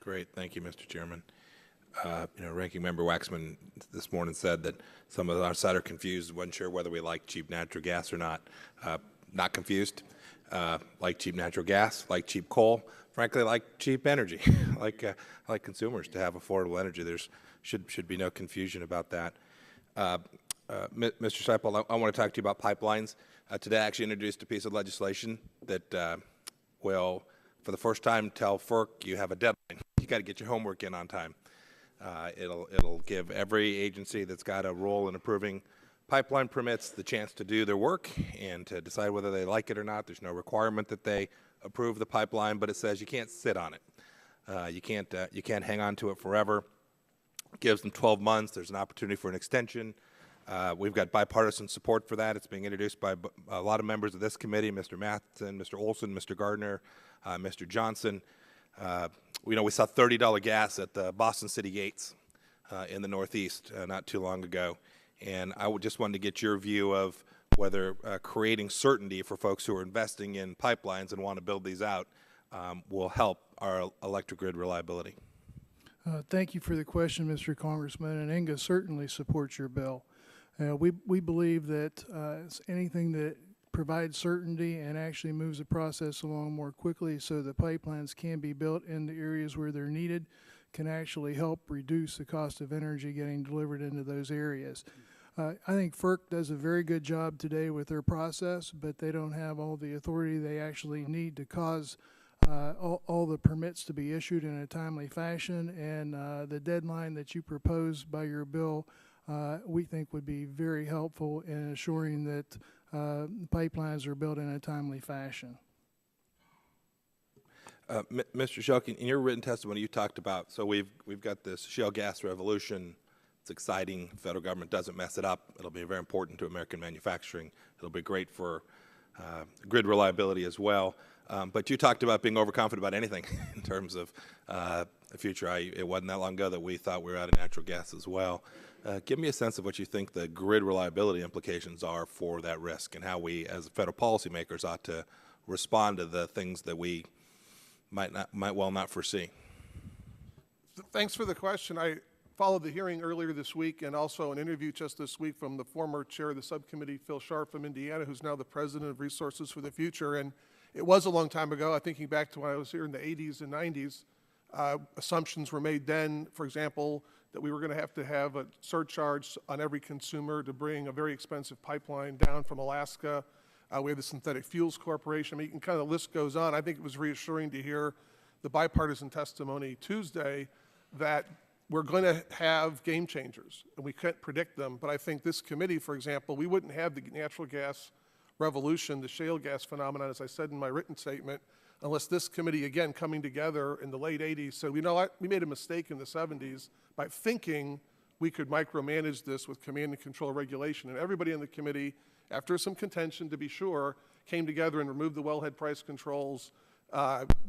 Great. Thank you, Mr. Chairman. Ranking Member Waxman this morning said that some of our side are confused, wasn't sure whether we like cheap natural gas or not. Not confused. Like cheap natural gas, like cheap coal, frankly, like cheap energy, like consumers to have affordable energy. There's should be no confusion about that. Mr. Seipel, I want to talk to you about pipelines. Today I actually introduced a piece of legislation that will, for the first time, tell FERC you have a deadline. You got to get your homework in on time. It'll give every agency that's got a role in approving pipeline permits the chance to do their work and to decide whether they like it or not. There's no requirement that they approve the pipeline, but it says you can't sit on it. You can't hang on to it forever. It gives them 12 months. There's an opportunity for an extension. We've got bipartisan support for that. It's being introduced by a lot of members of this committee, Mr. Matheson, Mr. Olson, Mr. Gardner, Mr. Johnson. We saw $30 gas at the Boston City gates in the Northeast not too long ago. And I just wanted to get your view of whether creating certainty for folks who are investing in pipelines and want to build these out will help our electric grid reliability. Thank you for the question, Mr. Congressman, and INGA certainly supports your bill. We believe that anything that provides certainty and actually moves the process along more quickly so the pipelines can be built in the areas where they're needed can actually help reduce the cost of energy getting delivered into those areas. I think FERC does a very good job today with their process, but they don't have all the authority they actually need to cause all the permits to be issued in a timely fashion, and the deadline that you propose by your bill we think would be very helpful in assuring that pipelines are built in a timely fashion. Mr. Shelkin, in your written testimony, you talked about, so we've got this shale gas revolution. It's exciting. The federal government doesn't mess it up. It'll be very important to American manufacturing. It'll be great for grid reliability as well. But you talked about being overconfident about anything in terms of the future. It wasn't that long ago that we thought we were out of natural gas as well. Give me a sense of what you think the grid reliability implications are for that risk and how we, as federal policymakers, ought to respond to the things that we might well not foresee. Thanks for the question. I followed the hearing earlier this week and also an interview just this week from the former chair of the subcommittee, Phil Sharp from Indiana, who's now the president of Resources for the Future. And it was a long time ago. I'm thinking back to when I was here in the 80s and 90s. Assumptions were made then, for example, that we were going to have a surcharge on every consumer to bring a very expensive pipeline down from Alaska. We have the Synthetic Fuels Corporation. I mean, the list goes on. I think it was reassuring to hear the bipartisan testimony Tuesday that we're going to have game changers, and we can't predict them. But I think this committee, for example, we wouldn't have the natural gas revolution, the shale gas phenomenon, as I said in my written statement, unless this committee, again, coming together in the late 80s, said, you know what, we made a mistake in the 70s by thinking we could micromanage this with command and control regulation. And everybody in the committee, after some contention to be sure, came together and removed the wellhead price controls,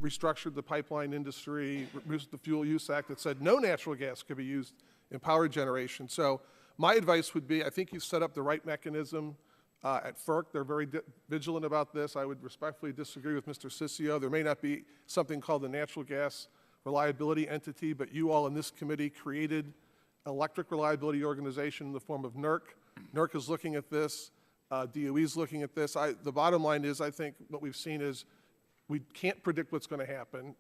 restructured the pipeline industry, reduced the Fuel Use Act that said no natural gas could be used in power generation. So my advice would be, I think you set up the right mechanism at FERC. They're very vigilant about this. I would respectfully disagree with Mr. Ciccio. There may not be something called the Natural Gas Reliability Entity, but you all in this committee created an electric reliability organization in the form of NERC. NERC is looking at this. DOE is looking at this. The bottom line is, I think what we've seen is we can't predict what's going to happen,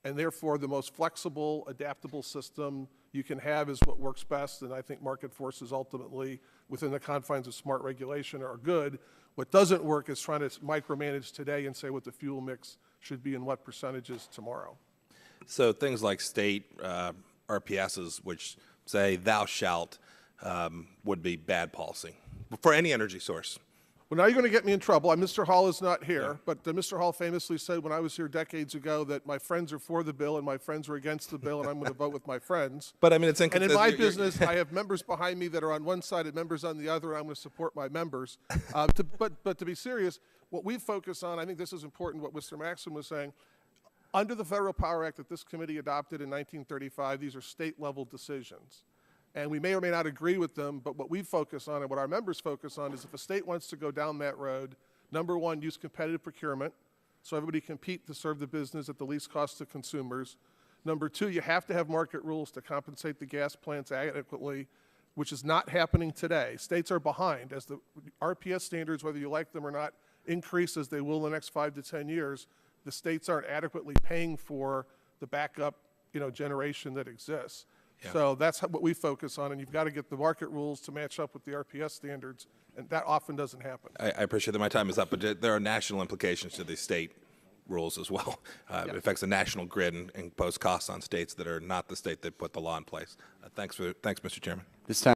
and therefore the most flexible, adaptable system you can have is what works best, and I think market forces ultimately, within the confines of smart regulation, are good. What doesn't work is trying to micromanage today and say what the fuel mix should be and what percentages tomorrow. So things like state RPSs, which say thou shalt, would be bad policy for any energy source. Well, now you're going to get me in trouble. Mr. Hall is not here, but Mr. Hall famously said when I was here decades ago that my friends are for the bill and my friends are against the bill, and I'm going to vote with my friends. But I mean, it's inconsistent. And in my business, I have members behind me that are on one side and members on the other, and I'm going to support my members. But to be serious, what we focus on, I think this is important, what Mr. Maxson was saying, under the Federal Power Act that this committee adopted in 1935, these are state-level decisions. And we may or may not agree with them, but what we focus on and what our members focus on is if a state wants to go down that road, number one, use competitive procurement, so everybody compete to serve the business at the least cost to consumers. Number two, you have to have market rules to compensate the gas plants adequately, which is not happening today. States are behind. As the RPS standards, whether you like them or not, increase as they will in the next 5 to 10 years, the states aren't adequately paying for the backup, generation that exists. Yeah. So that's what we focus on, and you've got to get the market rules to match up with the RPS standards, and that often doesn't happen. I appreciate that my time is up, but there are national implications to the state rules as well. It affects the national grid and impose costs on states that are not the state that put the law in place. Thanks, Mr. Chairman. This time.